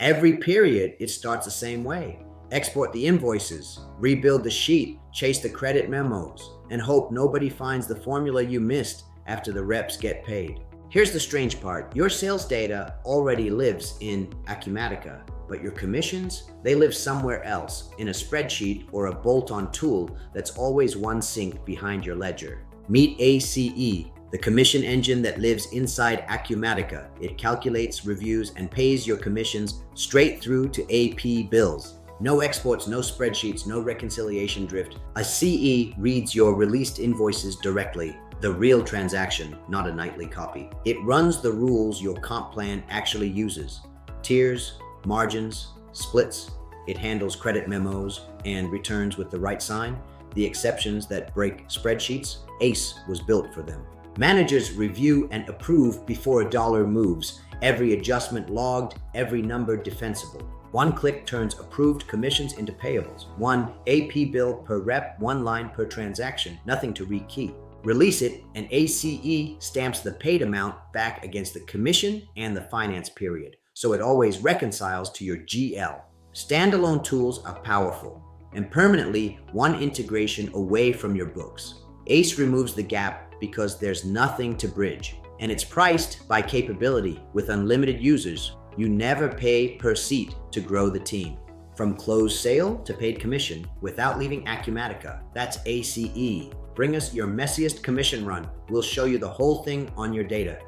Every period, it starts the same way. Export the invoices, rebuild the sheet, chase the credit memos, and hope nobody finds the formula you missed after the reps get paid. Here's the strange part. Your sales data already lives in Acumatica, but your commissions, they live somewhere else, in a spreadsheet or a bolt-on tool that's always one sync behind your ledger. Meet ACE, the commission engine that lives inside Acumatica. It calculates, reviews, and pays your commissions straight through to AP bills. No exports, no spreadsheets, no reconciliation drift. A CE reads your released invoices directly, the real transaction, not a nightly copy. It runs the rules your comp plan actually uses. Tiers, margins, splits. It handles credit memos and returns with the right sign. The exceptions that break spreadsheets, ACE was built for them. Managers review and approve before a dollar moves. Every adjustment logged, every number defensible. One click turns approved commissions into payables. One AP bill per rep, one line per transaction, nothing to rekey. Release it, and ACE stamps the paid amount back against the commission and the finance period, so it always reconciles to your GL. Standalone tools are powerful and permanently one integration away from your books. ACE removes the gap because there's nothing to bridge, and it's priced by capability. With unlimited users, you never pay per seat to grow the team. From closed sale to paid commission without leaving Acumatica. That's ACE. Bring us your messiest commission run. We'll show you the whole thing on your data.